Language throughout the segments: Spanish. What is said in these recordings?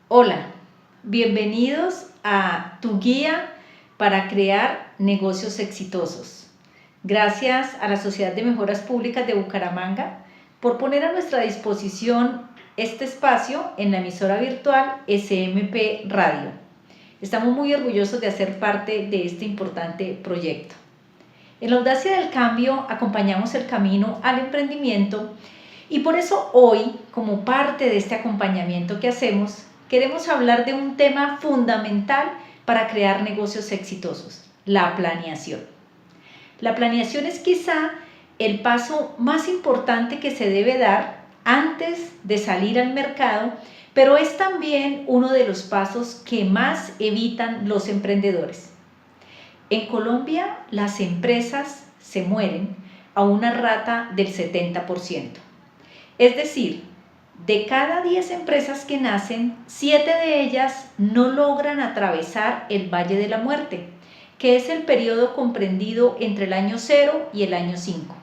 Hola, bienvenidos a tu guía para crear negocios exitosos. Gracias a la Sociedad de Mejoras Públicas de Bucaramanga por poner a nuestra disposición este espacio en la emisora virtual SMP Radio. Estamos muy orgullosos de hacer parte de este importante proyecto. En la Audacia del Cambio acompañamos el camino al emprendimiento y por eso hoy, como parte de este acompañamiento que hacemos, queremos hablar de un tema fundamental para crear negocios exitosos: la planeación. La planeación es quizá el paso más importante que se debe dar antes de salir al mercado, pero es también uno de los pasos que más evitan los emprendedores. En Colombia, las empresas se mueren a una rata del 70%. Es decir, de cada 10 empresas que nacen, 7 de ellas no logran atravesar el Valle de la Muerte, que es el periodo comprendido entre el año 0 y el año 5.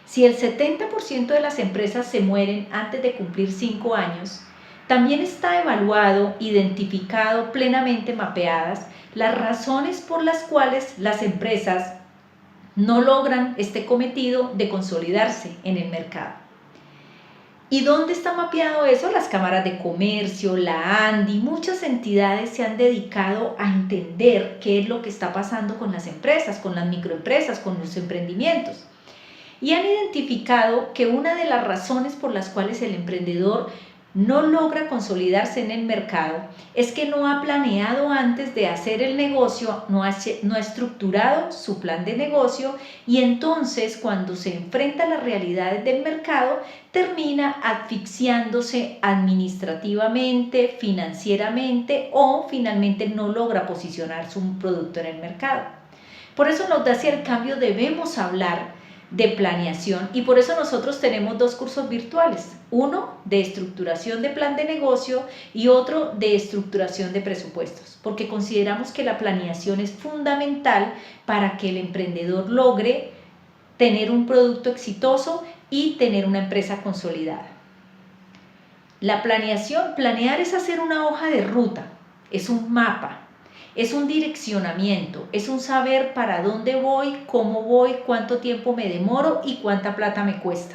Si el 70% de las empresas se mueren antes de cumplir 5 años, también está evaluado, identificado, plenamente mapeadas las razones por las cuales las empresas no logran este cometido de consolidarse en el mercado. ¿Y dónde está mapeado eso? Las cámaras de comercio, la ANDI, muchas entidades se han dedicado a entender qué es lo que está pasando con las empresas, con las microempresas, con los emprendimientos. Y han identificado que una de las razones por las cuales el emprendedor no logra consolidarse en el mercado es que no ha planeado antes de hacer el negocio, no ha estructurado su plan de negocio, y entonces cuando se enfrenta a las realidades del mercado termina asfixiándose administrativamente, financieramente, o finalmente no logra posicionar su producto en el mercado. Por eso en la Audacia del Cambio debemos hablar de planeación, y por eso nosotros tenemos 2 cursos virtuales: uno de estructuración de plan de negocio y otro de estructuración de presupuestos, porque consideramos que la planeación es fundamental para que el emprendedor logre tener un producto exitoso y tener una empresa consolidada. La planeación, planear es hacer una hoja de ruta, es un mapa, es un direccionamiento, es un saber para dónde voy, cómo voy, cuánto tiempo me demoro y cuánta plata me cuesta.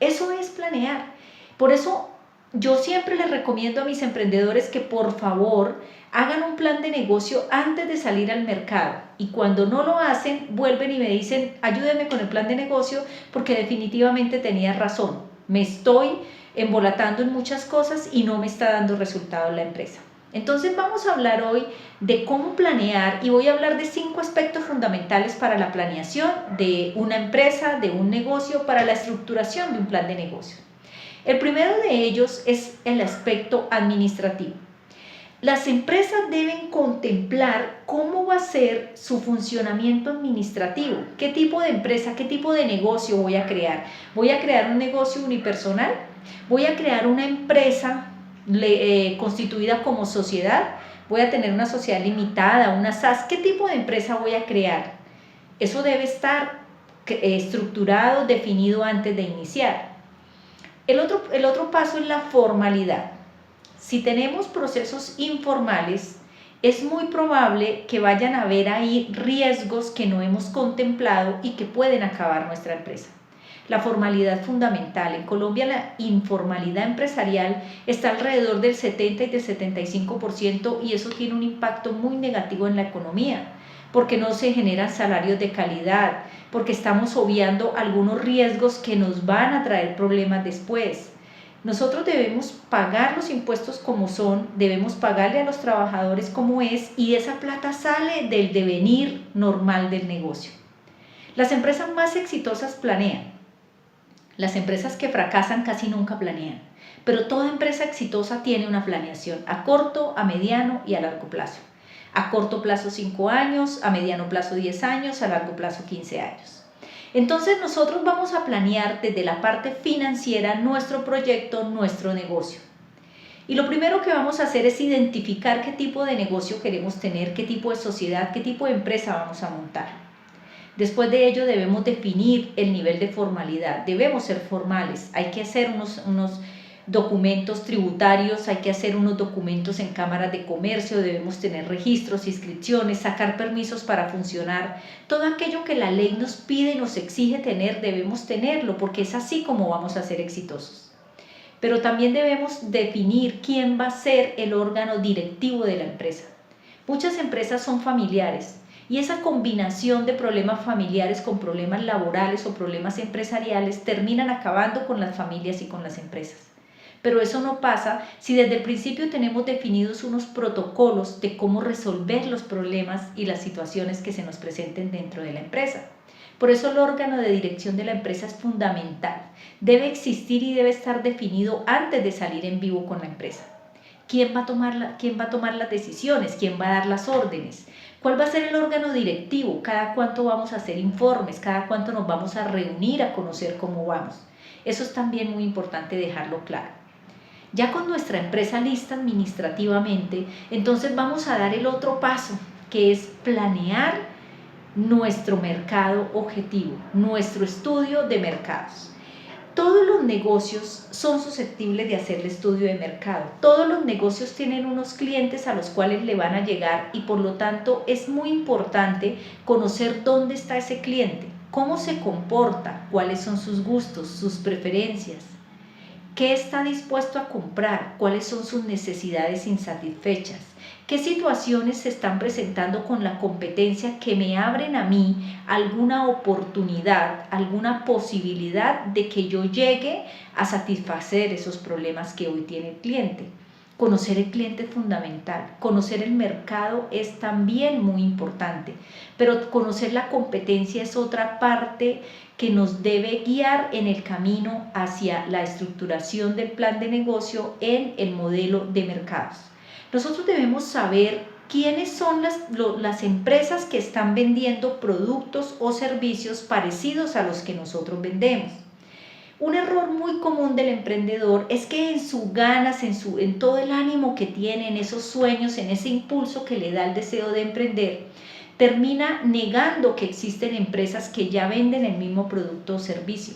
Eso es planear. Por eso yo siempre les recomiendo a mis emprendedores que por favor hagan un plan de negocio antes de salir al mercado, y cuando no lo hacen vuelven y me dicen: ayúdenme con el plan de negocio porque definitivamente tenía razón, me estoy embolatando en muchas cosas y no me está dando resultado en la empresa. Entonces vamos a hablar hoy de cómo planear, y voy a hablar de 5 aspectos fundamentales para la planeación de una empresa, de un negocio, para la estructuración de un plan de negocio. El primero de ellos es el aspecto administrativo. Las empresas deben contemplar cómo va a ser su funcionamiento administrativo. ¿Qué tipo de empresa, qué tipo de negocio voy a crear? ¿Voy a crear un negocio unipersonal? ¿Voy a crear una empresa constituida como sociedad? ¿Voy a tener una sociedad limitada, una SAS? ¿Qué tipo de empresa voy a crear? Eso debe estar estructurado, definido antes de iniciar. El otro paso es la formalidad. Si tenemos procesos informales, es muy probable que vayan a haber ahí riesgos que no hemos contemplado y que pueden acabar nuestra empresa. La formalidad es fundamental. En Colombia la informalidad empresarial está alrededor del 70 y del 75%, y eso tiene un impacto muy negativo en la economía, porque no se generan salarios de calidad, porque estamos obviando algunos riesgos que nos van a traer problemas después. Nosotros debemos pagar los impuestos como son, debemos pagarle a los trabajadores como es, y esa plata sale del devenir normal del negocio. Las empresas más exitosas planean. Las empresas que fracasan casi nunca planean, pero toda empresa exitosa tiene una planeación a corto, a mediano y a largo plazo. A corto plazo 5 años, a mediano plazo 10 años, a largo plazo 15 años. Entonces nosotros vamos a planear desde la parte financiera nuestro proyecto, nuestro negocio. Y lo primero que vamos a hacer es identificar qué tipo de negocio queremos tener, qué tipo de sociedad, qué tipo de empresa vamos a montar. Después de ello debemos definir el nivel de formalidad, debemos ser formales, hay que hacer documentos tributarios, hay que hacer unos documentos en cámaras de comercio, debemos tener registros, inscripciones, sacar permisos para funcionar. Todo aquello que la ley nos pide y nos exige tener, debemos tenerlo, porque es así como vamos a ser exitosos. Pero también debemos definir quién va a ser el órgano directivo de la empresa. Muchas empresas son familiares y esa combinación de problemas familiares con problemas laborales o problemas empresariales terminan acabando con las familias y con las empresas. Pero eso no pasa si desde el principio tenemos definidos unos protocolos de cómo resolver los problemas y las situaciones que se nos presenten dentro de la empresa. Por eso el órgano de dirección de la empresa es fundamental. Debe existir y debe estar definido antes de salir en vivo con la empresa. ¿Quién va a tomar las decisiones? ¿Quién va a dar las órdenes? ¿Cuál va a ser el órgano directivo? ¿Cada cuánto vamos a hacer informes? ¿Cada cuánto nos vamos a reunir a conocer cómo vamos? Eso es también muy importante dejarlo claro. Ya con nuestra empresa lista administrativamente, entonces vamos a dar el otro paso, que es planear nuestro mercado objetivo, nuestro estudio de mercados. Todos los negocios son susceptibles de hacer el estudio de mercado. Todos los negocios tienen unos clientes a los cuales le van a llegar y por lo tanto es muy importante conocer dónde está ese cliente, cómo se comporta, cuáles son sus gustos, sus preferencias, qué está dispuesto a comprar, cuáles son sus necesidades insatisfechas, qué situaciones se están presentando con la competencia que me abren a mí alguna oportunidad, alguna posibilidad de que yo llegue a satisfacer esos problemas que hoy tiene el cliente. Conocer el cliente es fundamental, conocer el mercado es también muy importante, pero conocer la competencia es otra parte que nos debe guiar en el camino hacia la estructuración del plan de negocio en el modelo de mercados. Nosotros debemos saber quiénes son las empresas que están vendiendo productos o servicios parecidos a los que nosotros vendemos. Un error muy común del emprendedor es que en sus ganas, en todo el ánimo que tiene, en esos sueños, en ese impulso que le da el deseo de emprender, termina negando que existen empresas que ya venden el mismo producto o servicio.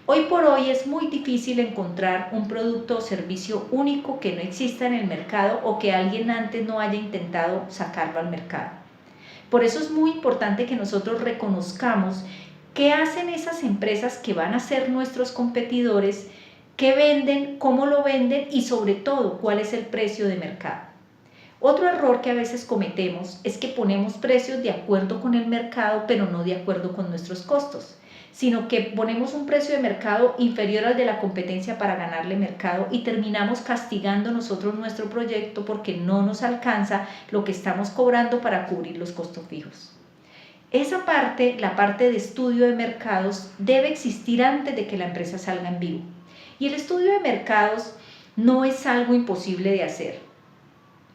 Hoy por hoy es muy difícil encontrar un producto o servicio único que no exista en el mercado o que alguien antes no haya intentado sacarlo al mercado. Por eso es muy importante que nosotros reconozcamos qué hacen esas empresas que van a ser nuestros competidores, qué venden, cómo lo venden y sobre todo cuál es el precio de mercado. Otro error que a veces cometemos es que ponemos precios de acuerdo con el mercado, pero no de acuerdo con nuestros costos, sino que ponemos un precio de mercado inferior al de la competencia para ganarle mercado y terminamos castigando nosotros nuestro proyecto porque no nos alcanza lo que estamos cobrando para cubrir los costos fijos. Esa parte, la parte de estudio de mercados, debe existir antes de que la empresa salga en vivo. Y el estudio de mercados no es algo imposible de hacer.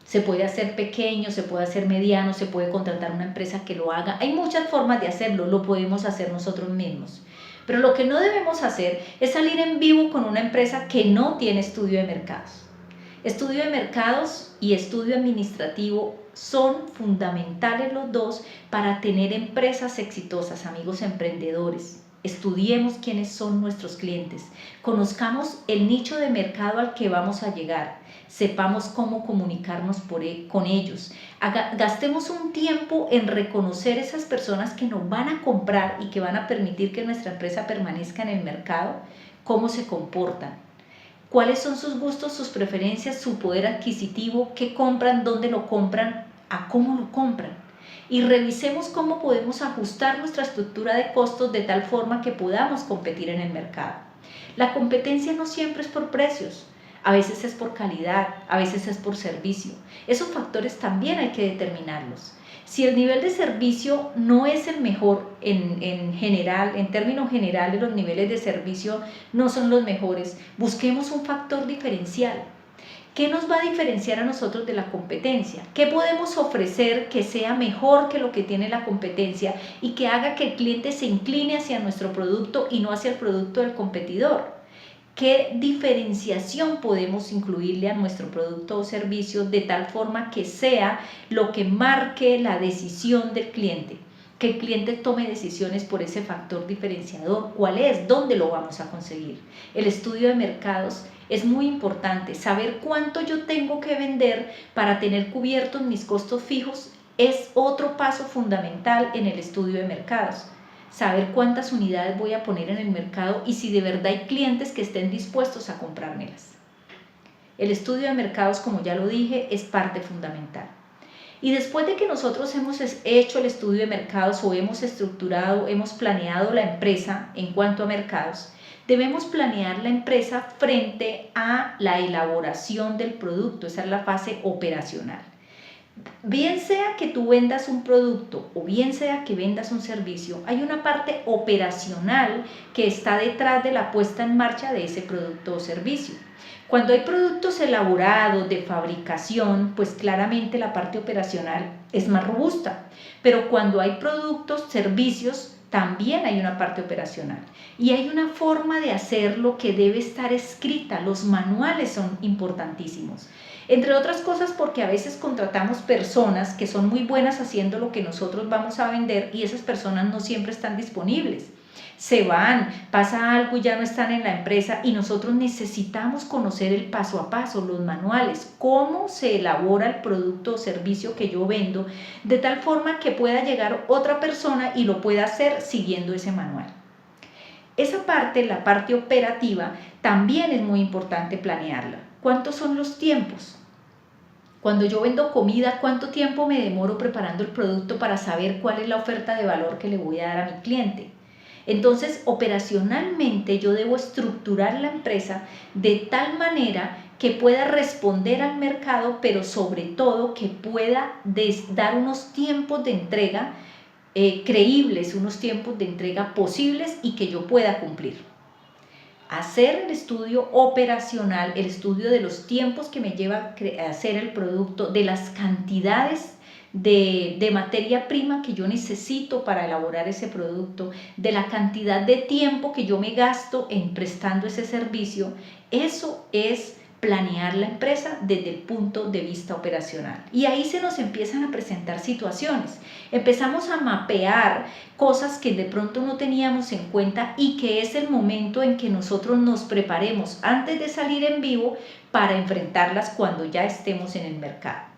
Se puede hacer pequeño, se puede hacer mediano, se puede contratar una empresa que lo haga. Hay muchas formas de hacerlo, lo podemos hacer nosotros mismos. Pero lo que no debemos hacer es salir en vivo con una empresa que no tiene estudio de mercados. Estudio de mercados y estudio administrativo son fundamentales los dos para tener empresas exitosas, amigos emprendedores. Estudiemos quiénes son nuestros clientes, conozcamos el nicho de mercado al que vamos a llegar, sepamos cómo comunicarnos con ellos, gastemos un tiempo en reconocer esas personas que nos van a comprar y que van a permitir que nuestra empresa permanezca en el mercado, cómo se comportan, cuáles son sus gustos, sus preferencias, su poder adquisitivo, qué compran, dónde lo compran, a cómo lo compran. Y revisemos cómo podemos ajustar nuestra estructura de costos de tal forma que podamos competir en el mercado. La competencia no siempre es por precios, a veces es por calidad, a veces es por servicio. Esos factores también hay que determinarlos. Si el nivel de servicio no es el mejor en general, en términos generales los niveles de servicio no son los mejores, busquemos un factor diferencial. ¿Qué nos va a diferenciar a nosotros de la competencia? ¿Qué podemos ofrecer que sea mejor que lo que tiene la competencia y que haga que el cliente se incline hacia nuestro producto y no hacia el producto del competidor? ¿Qué diferenciación podemos incluirle a nuestro producto o servicio de tal forma que sea lo que marque la decisión del cliente? Que el cliente tome decisiones por ese factor diferenciador. ¿Cuál es? ¿Dónde lo vamos a conseguir? El estudio de mercados Es muy importante saber cuánto yo tengo que vender para tener cubiertos mis costos fijos. Es otro paso fundamental en el estudio de mercados. Saber cuántas unidades voy a poner en el mercado y si de verdad hay clientes que estén dispuestos a comprármelas. El estudio de mercados, como ya lo dije, es parte fundamental. Y después de que nosotros hemos hecho el estudio de mercados o hemos estructurado, hemos planeado la empresa en cuanto a mercados, debemos planear la empresa frente a la elaboración del producto. Esa es la fase operacional. Bien sea que tú vendas un producto o bien sea que vendas un servicio, hay una parte operacional que está detrás de la puesta en marcha de ese producto o servicio. Cuando hay productos elaborados de fabricación, pues claramente la parte operacional es más robusta, pero cuando hay productos, servicios, también hay una parte operacional y hay una forma de hacerlo que debe estar escrita. Los manuales son importantísimos. Entre otras cosas porque a veces contratamos personas que son muy buenas haciendo lo que nosotros vamos a vender y esas personas no siempre están disponibles. Se van, pasa algo y ya no están en la empresa y nosotros necesitamos conocer el paso a paso, los manuales, cómo se elabora el producto o servicio que yo vendo, de tal forma que pueda llegar otra persona y lo pueda hacer siguiendo ese manual. Esa parte, la parte operativa, también es muy importante planearla. ¿Cuántos son los tiempos? Cuando yo vendo comida, ¿cuánto tiempo me demoro preparando el producto para saber cuál es la oferta de valor que le voy a dar a mi cliente? Entonces, operacionalmente yo debo estructurar la empresa de tal manera que pueda responder al mercado, pero sobre todo que pueda dar unos tiempos de entrega creíbles, unos tiempos de entrega posibles y que yo pueda cumplir. Hacer el estudio operacional, el estudio de los tiempos que me lleva a hacer el producto, de las cantidades de materia prima que yo necesito para elaborar ese producto, de la cantidad de tiempo que yo me gasto en prestando ese servicio. Eso es planear la empresa desde el punto de vista operacional. Y ahí se nos empiezan a presentar situaciones. Empezamos a mapear cosas que de pronto no teníamos en cuenta y que es el momento en que nosotros nos preparemos antes de salir en vivo para enfrentarlas cuando ya estemos en el mercado.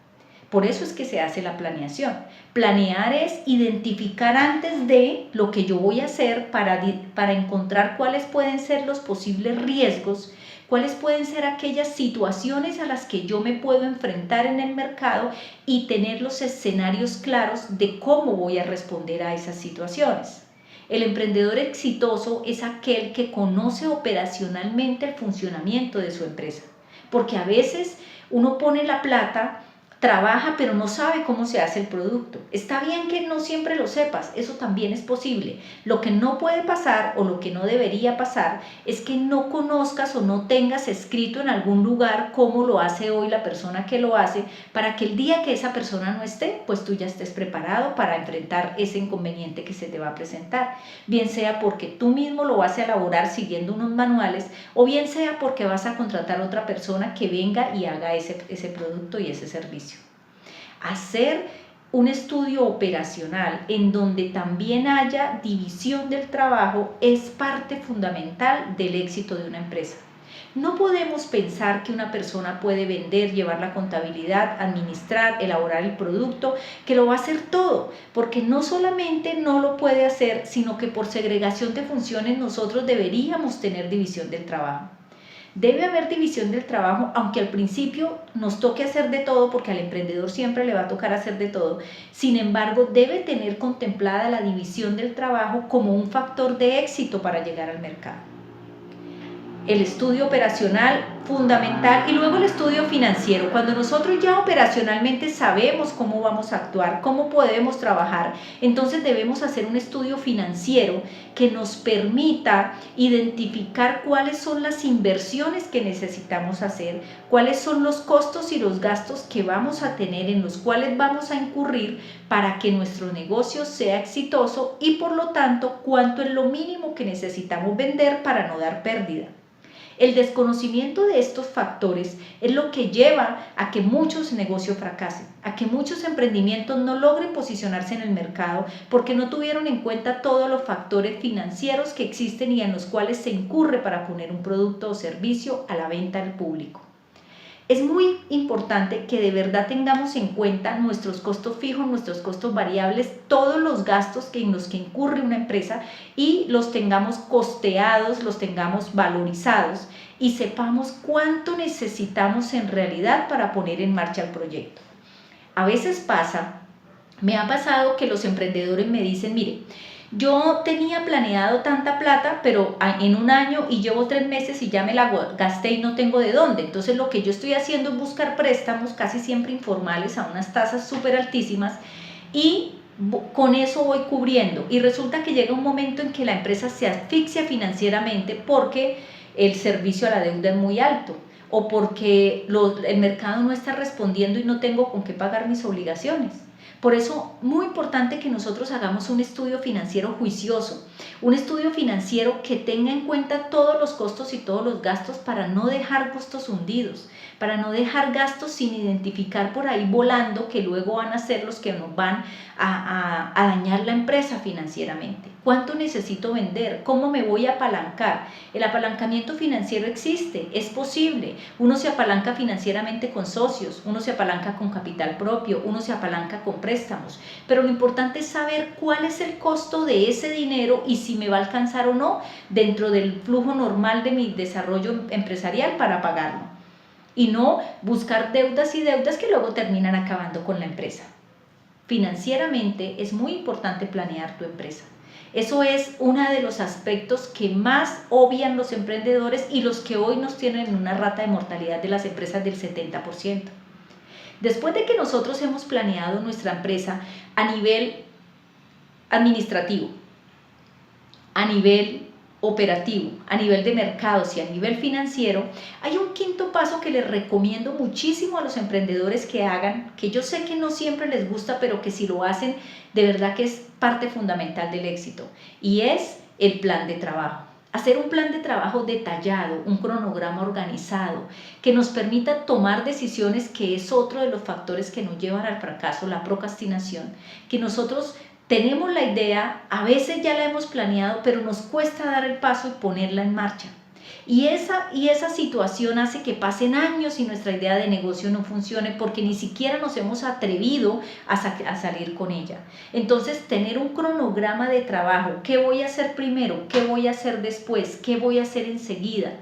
Por eso es que se hace la planeación. Planear es identificar antes de lo que yo voy a hacer para encontrar cuáles pueden ser los posibles riesgos, cuáles pueden ser aquellas situaciones a las que yo me puedo enfrentar en el mercado y tener los escenarios claros de cómo voy a responder a esas situaciones. El emprendedor exitoso es aquel que conoce operacionalmente el funcionamiento de su empresa, porque a veces uno pone la plata, trabaja, pero no sabe cómo se hace el producto. Está bien que no siempre lo sepas, eso también es posible. Lo que no puede pasar o lo que no debería pasar es que no conozcas o no tengas escrito en algún lugar cómo lo hace hoy la persona que lo hace, para que el día que esa persona no esté, pues tú ya estés preparado para enfrentar ese inconveniente que se te va a presentar. Bien sea porque tú mismo lo vas a elaborar siguiendo unos manuales o bien sea porque vas a contratar a otra persona que venga y haga ese producto y ese servicio. Hacer un estudio operacional en donde también haya división del trabajo es parte fundamental del éxito de una empresa. No podemos pensar que una persona puede vender, llevar la contabilidad, administrar, elaborar el producto, que lo va a hacer todo, porque no solamente no lo puede hacer, sino que por segregación de funciones nosotros deberíamos tener división del trabajo. Debe haber división del trabajo, aunque al principio nos toque hacer de todo, porque al emprendedor siempre le va a tocar hacer de todo. Sin embargo, debe tener contemplada la división del trabajo como un factor de éxito para llegar al mercado. El estudio operacional fundamental y luego el estudio financiero. Cuando nosotros ya operacionalmente sabemos cómo vamos a actuar, cómo podemos trabajar, entonces debemos hacer un estudio financiero que nos permita identificar cuáles son las inversiones que necesitamos hacer, cuáles son los costos y los gastos que vamos a tener, en los cuales vamos a incurrir para que nuestro negocio sea exitoso y por lo tanto cuánto es lo mínimo que necesitamos vender para no dar pérdida. El desconocimiento de estos factores es lo que lleva a que muchos negocios fracasen, a que muchos emprendimientos no logren posicionarse en el mercado porque no tuvieron en cuenta todos los factores financieros que existen y en los cuales se incurre para poner un producto o servicio a la venta al público. Es muy importante que de verdad tengamos en cuenta nuestros costos fijos, nuestros costos variables, todos los gastos en los que incurre una empresa y los tengamos costeados, los tengamos valorizados y sepamos cuánto necesitamos en realidad para poner en marcha el proyecto. A veces me ha pasado que los emprendedores me dicen, mire, yo tenía planeado tanta plata, pero en un año y llevo 3 meses y ya me la gasté y no tengo de dónde. Entonces lo que yo estoy haciendo es buscar préstamos casi siempre informales a unas tasas súper altísimas y con eso voy cubriendo. Y resulta que llega un momento en que la empresa se asfixia financieramente porque el servicio a la deuda es muy alto o porque el mercado no está respondiendo y no tengo con qué pagar mis obligaciones. Por eso, muy importante que nosotros hagamos un estudio financiero juicioso, un estudio financiero que tenga en cuenta todos los costos y todos los gastos para no dejar costos hundidos, para no dejar gastos sin identificar por ahí volando que luego van a ser los que nos van a dañar la empresa financieramente. ¿Cuánto necesito vender? ¿Cómo me voy a apalancar? El apalancamiento financiero existe, es posible. Uno se apalanca financieramente con socios, uno se apalanca con capital propio, uno se apalanca con préstamos. Pero lo importante es saber cuál es el costo de ese dinero y si me va a alcanzar o no dentro del flujo normal de mi desarrollo empresarial para pagarlo. Y no buscar deudas y deudas que luego terminan acabando con la empresa. Financieramente es muy importante planear tu empresa. Eso es uno de los aspectos que más obvian los emprendedores y los que hoy nos tienen en una rata de mortalidad de las empresas del 70%. Después de que nosotros hemos planeado nuestra empresa a nivel administrativo, a nivel operativo, a nivel de mercados y a nivel financiero, hay un quinto paso que les recomiendo muchísimo a los emprendedores que hagan, que yo sé que no siempre les gusta, pero que si lo hacen, de verdad que es parte fundamental del éxito, y es el plan de trabajo. Hacer un plan de trabajo detallado, un cronograma organizado, que nos permita tomar decisiones, que es otro de los factores que nos llevan al fracaso, la procrastinación, que nosotros tenemos la idea, a veces ya la hemos planeado, pero nos cuesta dar el paso y ponerla en marcha. Y esa situación hace que pasen años y nuestra idea de negocio no funcione porque ni siquiera nos hemos atrevido a salir con ella. Entonces, tener un cronograma de trabajo, ¿qué voy a hacer primero? ¿Qué voy a hacer después? ¿Qué voy a hacer enseguida?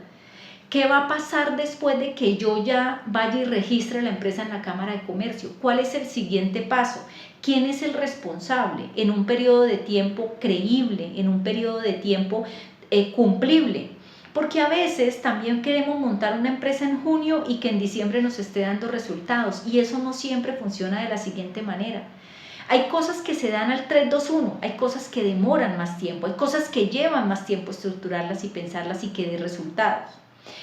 ¿Qué va a pasar después de que yo ya vaya y registre la empresa en la Cámara de Comercio? ¿Cuál es el siguiente paso? ¿Quién es el responsable en un periodo de tiempo creíble, en un periodo de tiempo cumplible? Porque a veces también queremos montar una empresa en junio y que en diciembre nos esté dando resultados, y eso no siempre funciona de la siguiente manera. Hay cosas que se dan al 3-2-1, hay cosas que demoran más tiempo, hay cosas que llevan más tiempo estructurarlas y pensarlas y que dé resultados.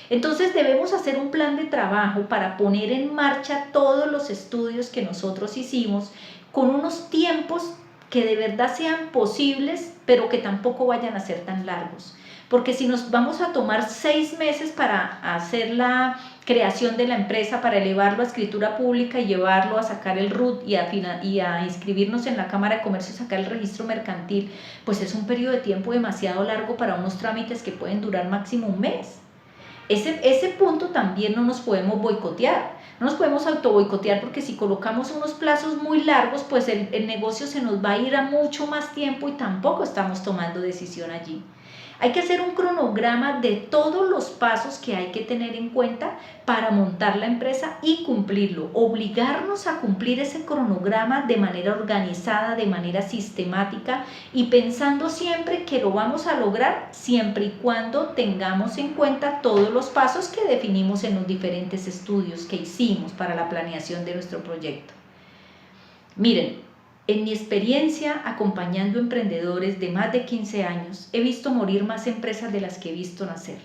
Entonces debemos hacer un plan de trabajo para poner en marcha todos los estudios que nosotros hicimos con unos tiempos que de verdad sean posibles, pero que tampoco vayan a ser tan largos. Porque si nos vamos a tomar 6 meses para hacer la creación de la empresa, para elevarlo a escritura pública y llevarlo a sacar el RUT y a inscribirnos en la Cámara de Comercio y sacar el registro mercantil, pues es un periodo de tiempo demasiado largo para unos trámites que pueden durar máximo un mes. Ese punto también no nos podemos boicotear, no nos podemos autoboicotear, porque si colocamos unos plazos muy largos, pues el negocio se nos va a ir a mucho más tiempo y tampoco estamos tomando decisión allí. Hay que hacer un cronograma de todos los pasos que hay que tener en cuenta para montar la empresa y cumplirlo, obligarnos a cumplir ese cronograma de manera organizada, de manera sistemática y pensando siempre que lo vamos a lograr siempre y cuando tengamos en cuenta todos los pasos que definimos en los diferentes estudios que hicimos para la planeación de nuestro proyecto. Miren, en mi experiencia acompañando emprendedores de más de 15 años, he visto morir más empresas de las que he visto nacer.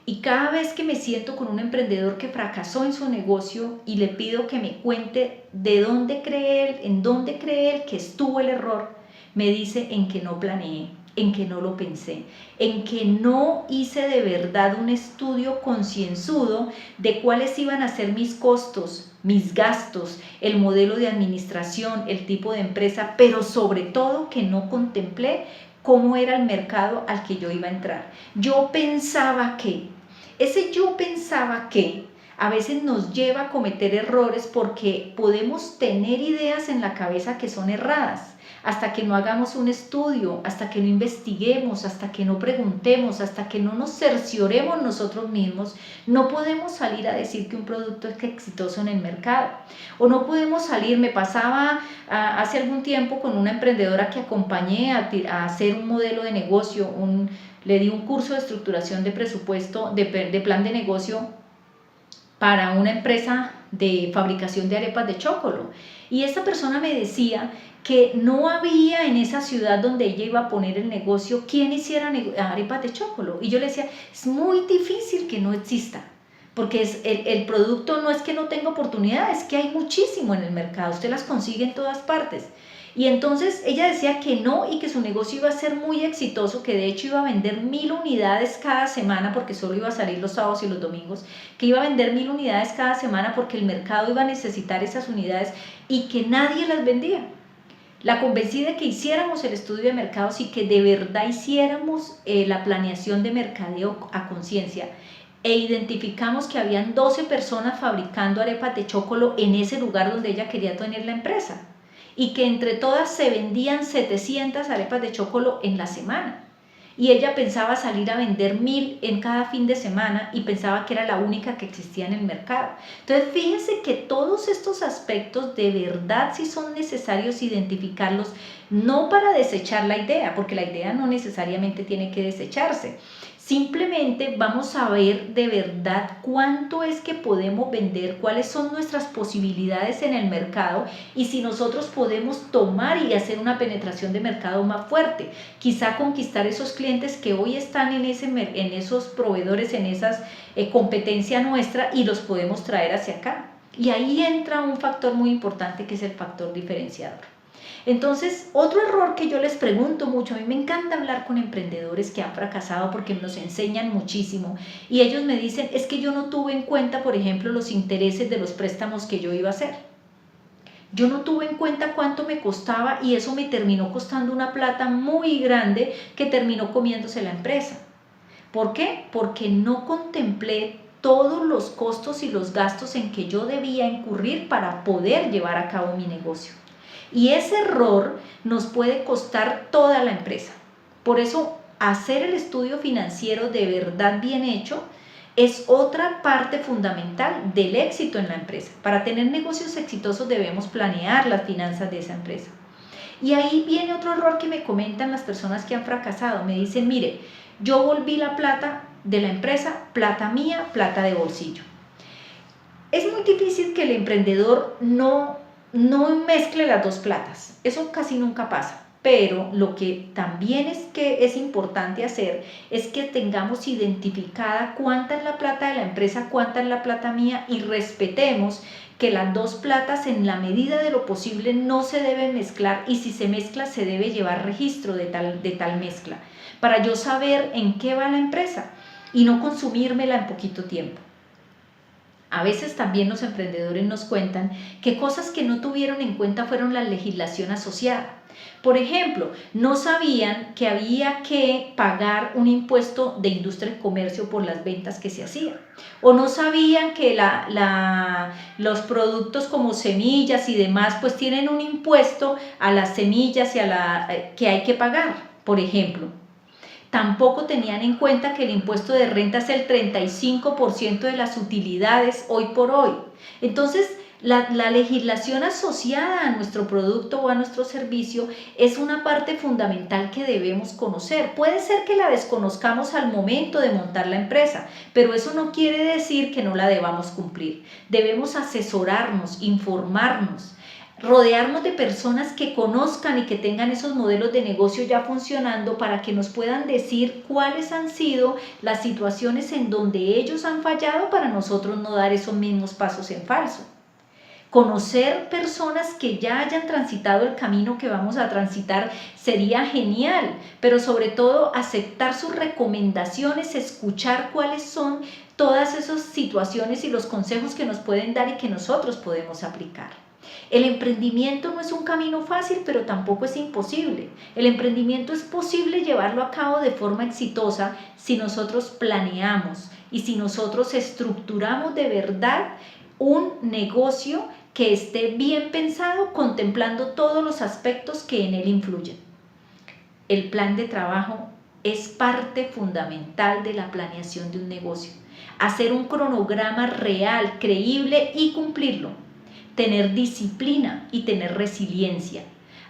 Y cada vez que me siento con un emprendedor que fracasó en su negocio y le pido que me cuente de dónde cree él, en dónde cree él que estuvo el error, me dice en que no planeé, En que no lo pensé, en que no hice de verdad un estudio concienzudo de cuáles iban a ser mis costos, mis gastos, el modelo de administración, el tipo de empresa, pero sobre todo que no contemplé cómo era el mercado al que yo iba a entrar. Yo pensaba que, a veces nos lleva a cometer errores porque podemos tener ideas en la cabeza que son erradas. Hasta que no hagamos un estudio, hasta que no investiguemos, hasta que no preguntemos, hasta que no nos cercioremos nosotros mismos, no podemos salir a decir que un producto es exitoso en el mercado. O no podemos salir, me pasaba hace algún tiempo con una emprendedora que acompañé a hacer un modelo de negocio, le di un curso de estructuración de presupuesto, de plan de negocio para una empresa de fabricación de arepas de chocolo. Y esta persona me decía que no había en esa ciudad donde ella iba a poner el negocio quien hiciera arepas de chocolo. Y yo le decía, es muy difícil que no exista, porque el producto no es que no tenga oportunidad, es que hay muchísimo en el mercado, usted las consigue en todas partes. Y entonces ella decía que no y que su negocio iba a ser muy exitoso, que de hecho iba a vender 1000 unidades cada semana porque solo iba a salir los sábados y los domingos, que iba a vender 1000 unidades cada semana porque el mercado iba a necesitar esas unidades y que nadie las vendía. La convencí de que hiciéramos el estudio de mercados y que de verdad hiciéramos la planeación de mercadeo a conciencia e identificamos que habían 12 personas fabricando arepas de chocolo en ese lugar donde ella quería tener la empresa y que entre todas se vendían 700 arepas de chocolo en la semana. Y ella pensaba salir a vender 1000 en cada fin de semana y pensaba que era la única que existía en el mercado. Entonces fíjense que todos estos aspectos de verdad sí son necesarios identificarlos, no para desechar la idea, porque la idea no necesariamente tiene que desecharse. Simplemente vamos a ver de verdad cuánto es que podemos vender, cuáles son nuestras posibilidades en el mercado y si nosotros podemos tomar y hacer una penetración de mercado más fuerte. Quizá conquistar esos clientes que hoy están en esos proveedores, en esas competencia nuestra y los podemos traer hacia acá. Y ahí entra un factor muy importante que es el factor diferenciador. Entonces, otro error que yo les pregunto mucho, a mí me encanta hablar con emprendedores que han fracasado porque nos enseñan muchísimo y ellos me dicen, es que yo no tuve en cuenta, por ejemplo, los intereses de los préstamos que yo iba a hacer. Yo no tuve en cuenta cuánto me costaba y eso me terminó costando una plata muy grande que terminó comiéndose la empresa. ¿Por qué? Porque no contemplé todos los costos y los gastos en que yo debía incurrir para poder llevar a cabo mi negocio. Y ese error nos puede costar toda la empresa. Por eso, hacer el estudio financiero de verdad bien hecho es otra parte fundamental del éxito en la empresa. Para tener negocios exitosos debemos planear las finanzas de esa empresa. Y ahí viene otro error que me comentan las personas que han fracasado. Me dicen, mire, yo volví la plata de la empresa, plata mía, plata de bolsillo. Es muy difícil que el emprendedor no mezcle las dos platas, eso casi nunca pasa, pero lo que también es importante hacer es que tengamos identificada cuánta es la plata de la empresa, cuánta es la plata mía y respetemos que las dos platas en la medida de lo posible no se deben mezclar y si se mezcla se debe llevar registro de tal mezcla para yo saber en qué va la empresa y no consumírmela en poquito tiempo. A veces también los emprendedores nos cuentan que cosas que no tuvieron en cuenta fueron la legislación asociada. Por ejemplo, no sabían que había que pagar un impuesto de industria y comercio por las ventas que se hacían. O no sabían que los productos como semillas y demás pues tienen un impuesto a las semillas y que hay que pagar, por ejemplo. Tampoco tenían en cuenta que el impuesto de renta es el 35% de las utilidades hoy por hoy. Entonces, la legislación asociada a nuestro producto o a nuestro servicio es una parte fundamental que debemos conocer. Puede ser que la desconozcamos al momento de montar la empresa, pero eso no quiere decir que no la debamos cumplir. Debemos asesorarnos, informarnos, rodearnos de personas que conozcan y que tengan esos modelos de negocio ya funcionando para que nos puedan decir cuáles han sido las situaciones en donde ellos han fallado para nosotros no dar esos mismos pasos en falso. Conocer personas que ya hayan transitado el camino que vamos a transitar sería genial, pero sobre todo aceptar sus recomendaciones, escuchar cuáles son todas esas situaciones y los consejos que nos pueden dar y que nosotros podemos aplicar. El emprendimiento no es un camino fácil, pero tampoco es imposible. El emprendimiento es posible llevarlo a cabo de forma exitosa si nosotros planeamos y si nosotros estructuramos de verdad un negocio que esté bien pensado, contemplando todos los aspectos que en él influyen. El plan de trabajo es parte fundamental de la planeación de un negocio. Hacer un cronograma real, creíble y cumplirlo. Tener disciplina y tener resiliencia.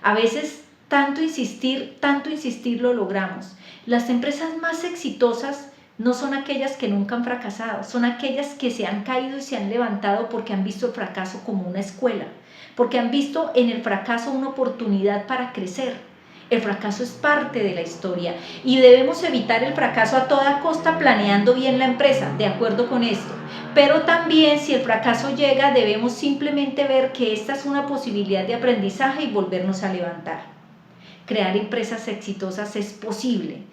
A veces tanto insistir lo logramos. Las empresas más exitosas no son aquellas que nunca han fracasado, son aquellas que se han caído y se han levantado porque han visto el fracaso como una escuela, porque han visto en el fracaso una oportunidad para crecer. El fracaso es parte de la historia y debemos evitar el fracaso a toda costa planeando bien la empresa, de acuerdo con esto. Pero también si el fracaso llega, debemos simplemente ver que esta es una posibilidad de aprendizaje y volvernos a levantar. Crear empresas exitosas es posible.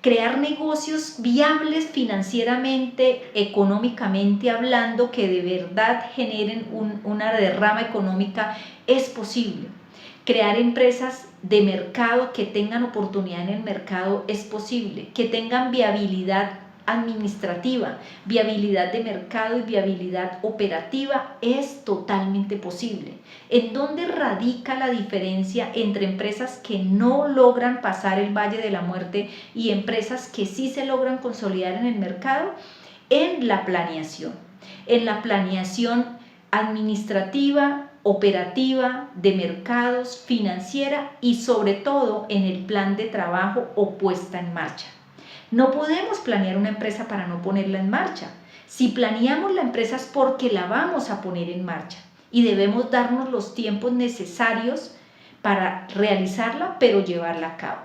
Crear negocios viables financieramente, económicamente hablando, que de verdad generen una derrama económica, es posible. Crear empresas de mercado que tengan oportunidad en el mercado es posible, que tengan viabilidad administrativa, viabilidad de mercado y viabilidad operativa es totalmente posible. ¿En dónde radica la diferencia entre empresas que no logran pasar el valle de la muerte y empresas que sí se logran consolidar en el mercado? En la planeación administrativa, operativa, de mercados, financiera y sobre todo en el plan de trabajo o puesta en marcha. No podemos planear una empresa para no ponerla en marcha. Si planeamos la empresa es porque la vamos a poner en marcha y debemos darnos los tiempos necesarios para realizarla, pero llevarla a cabo.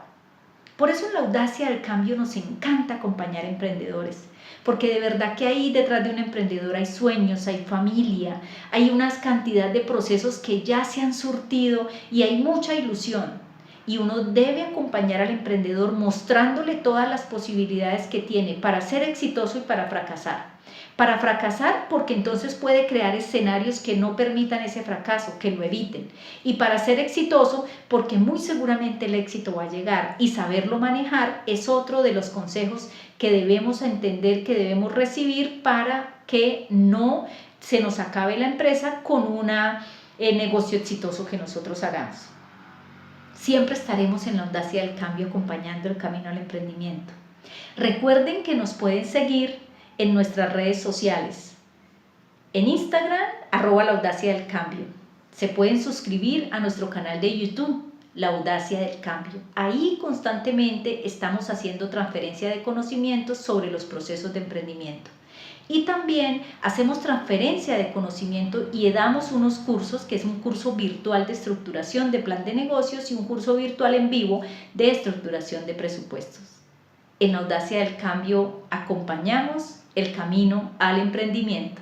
Por eso en la audacia del cambio nos encanta acompañar a emprendedores, porque de verdad que ahí detrás de un emprendedor hay sueños, hay familia, hay una cantidad de procesos que ya se han surtido y hay mucha ilusión. Y uno debe acompañar al emprendedor mostrándole todas las posibilidades que tiene para ser exitoso y para fracasar. Para fracasar porque entonces puede crear escenarios que no permitan ese fracaso, que lo eviten. Y para ser exitoso porque muy seguramente el éxito va a llegar y saberlo manejar es otro de los consejos que debemos entender, que debemos recibir para que no se nos acabe la empresa con un negocio exitoso que nosotros hagamos. Siempre estaremos en la audacia del cambio acompañando el camino al emprendimiento. Recuerden que nos pueden seguir en nuestras redes sociales. En Instagram, @laaudaciadelcambio. Se pueden suscribir a nuestro canal de YouTube, La Audacia del Cambio. Ahí constantemente estamos haciendo transferencia de conocimientos sobre los procesos de emprendimiento. Y también hacemos transferencia de conocimiento y damos unos cursos, que es un curso virtual de estructuración de plan de negocios y un curso virtual en vivo de estructuración de presupuestos. En Audacia del Cambio acompañamos el camino al emprendimiento.